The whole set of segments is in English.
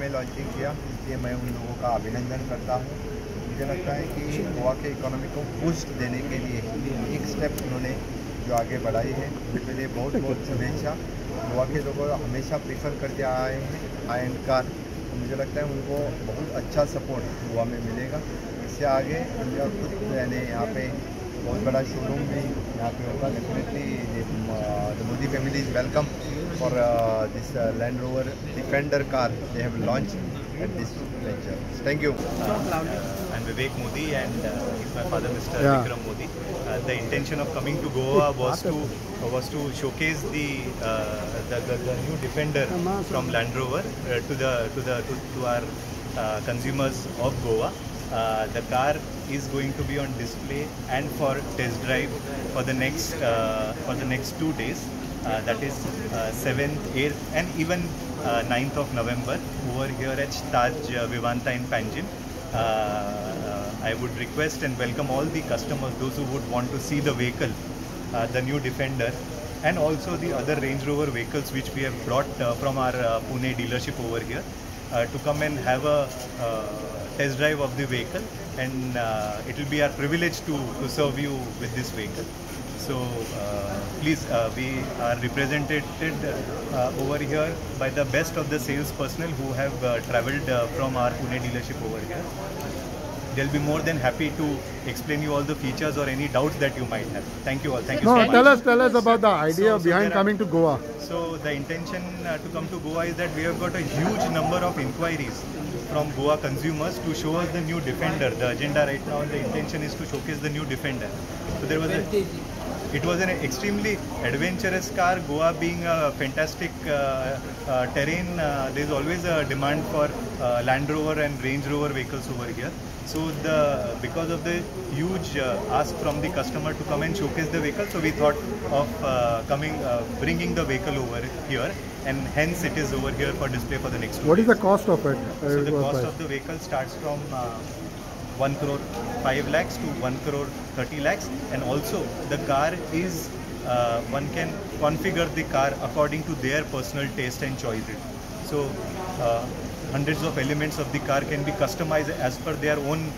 में लॉन्चिंग किया, इसलिए मैं उन लोगों का अभिनंदन करता हूँ। मुझे लगता है कि गोवा के इकोनॉमी को बूस्ट देने के लिए एक स्टेप उन्होंने जो आगे बढ़ाई है, उनके लिए बहुत बहुत शुभेच्छा। गोवा के लोग हमेशा प्रीफर करते आए हैं हाई एंड कार, तो मुझे लगता है उनको बहुत अच्छा सपोर्ट गोवा में मिलेगा। इससे आगे उनका खुद यानी यहाँ पे बहुत बड़ा शोरूम भी यहाँ पे होगा। Definitely the Modi family is welcome for this land rover defender car they have launch at this venture. Thank you. I'm Vivek Modi and he's my father, Mr. Vikram Modi. The intention of coming to Goa was to showcase the new Defender from Land Rover to our consumers of Goa. The car is going to be on display and for test drive for the next 2 days. That is 7th, 8th and even 9th of November over here at Taj Vivanta in Panjim. I would request and welcome all the customers, those who would want to see the vehicle, the new Defender and also the other Range Rover vehicles which we have brought from our Pune dealership over here to come and have a test drive of the vehicle, and it will be our privilege to serve you with this vehicle. So please, we are represented over here by the best of the sales personnel who have travelled from our Pune dealership over here. They'll be more than happy to explain you all the features or any doubts that you might have. Thank you all. Thank you so much. Tell us about the idea behind coming to Goa. So the intention to come to Goa is that we have got a huge number of inquiries from Goa consumers to show us the new Defender. The agenda right now, the intention is to showcase the new Defender. So it was an extremely adventurous car. Goa being a fantastic terrain, there is always a demand for Land Rover and Range Rover vehicles over here. So because of the huge ask from the customer to come and showcase the vehicle, so we thought of bringing the vehicle over here, and hence it is over here for display for the next 2 days. What is the cost of it? So the cost of the vehicle starts from 1 crore 5 lakhs to 1 crore 30 lakhs, and also the car is one can configure the car according to their personal taste and choices. So hundreds of elements of the car can be customized as per their own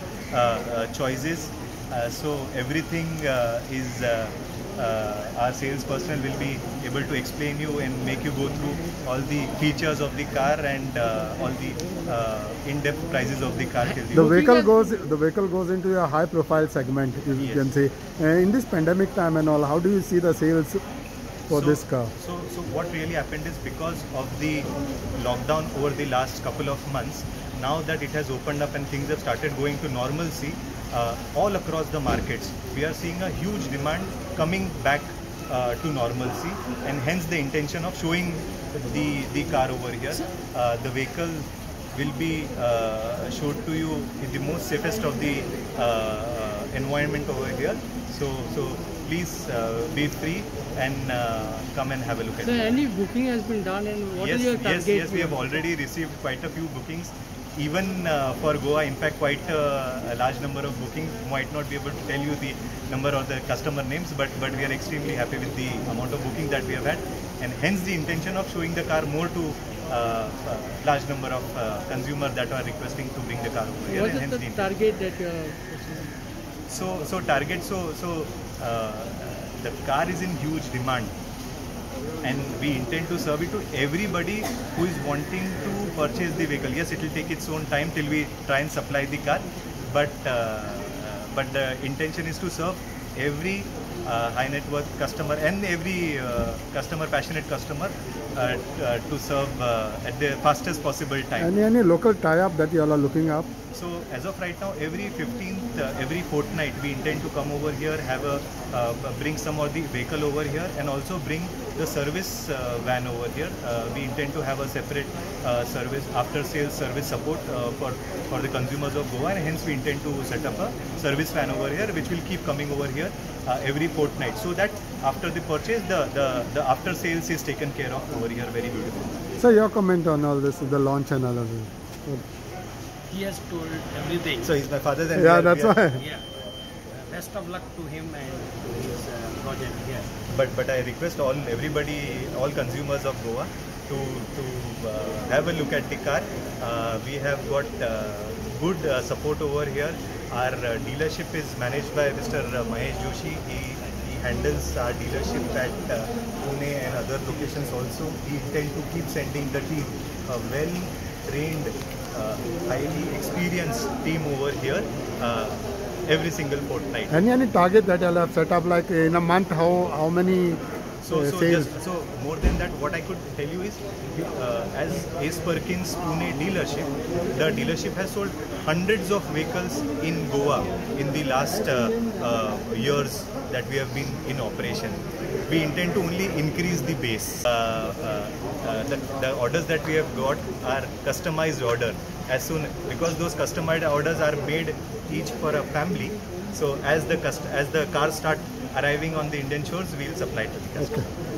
choices. So everything is our sales personnel will be able to explain you and make you go through all the features of the car and all the in-depth prices of the car till you. The vehicle goes into a high-profile segment, you can say. In this pandemic time and all, how do you see the sales for this car? So what really happened is, because of the lockdown over the last couple of months, now that it has opened up and things have started going to normalcy, all across the markets, we are seeing a huge demand coming back to normalcy, and hence the intention of showing the car over here. The vehicle will be showed to you in the most safest of the environment over here. So please be free and come and have a look at it. So any booking has been done, and what is your target? Yes, we have already received quite a few bookings. Even for Goa, in fact, quite a large number of bookings. Might not be able to tell you the number or the customer names, but we are extremely happy with the amount of booking that we have had, and hence the intention of showing the car more to large number of consumers that are requesting to bring the car over here. What is the target that you are pursuing? The car is in huge demand, and we intend to serve it to everybody who is wanting to purchase the vehicle. Yes, it will take its own time till we try and supply the car, but the intention is to serve every high net worth customer and every passionate customer to serve at the fastest possible time. Any local tie-up that you all are looking up? So as of right now, every 15th, every fortnight, we intend to come over here, have bring some of the vehicle over here, and also bring the service van over here. We intend to have a separate service, after-sales service support for the consumers of Goa, and hence we intend to set up a service van over here, which will keep coming over here every fortnight, so that after the purchase, the after-sales is taken care of over here very beautifully. So your comment on all this, the launch and all of this? He has told everything. So he's my father's, and that's why. Yeah. Best of luck to him and to his project here. But I request all consumers of Goa have a look at the car. We have got good support over here. Our dealership is managed by Mr. Mahesh Joshi. He handles our dealership at Pune and other locations also. We intend to keep sending the team, a well-trained, highly experienced team over here every single fortnight. Any target that you'll have set up, like in a month, how many sales? So more than that, what I could tell you is, as Ace Perkins Pune dealership, the dealership has sold hundreds of vehicles in Goa in the last years that we have been in operation. We intend to only increase the base. The orders that we have got are customized order. As soon, because those customized orders are made each for a family. So as the cars start arriving on the Indian shores, we will supply to the customer. Okay.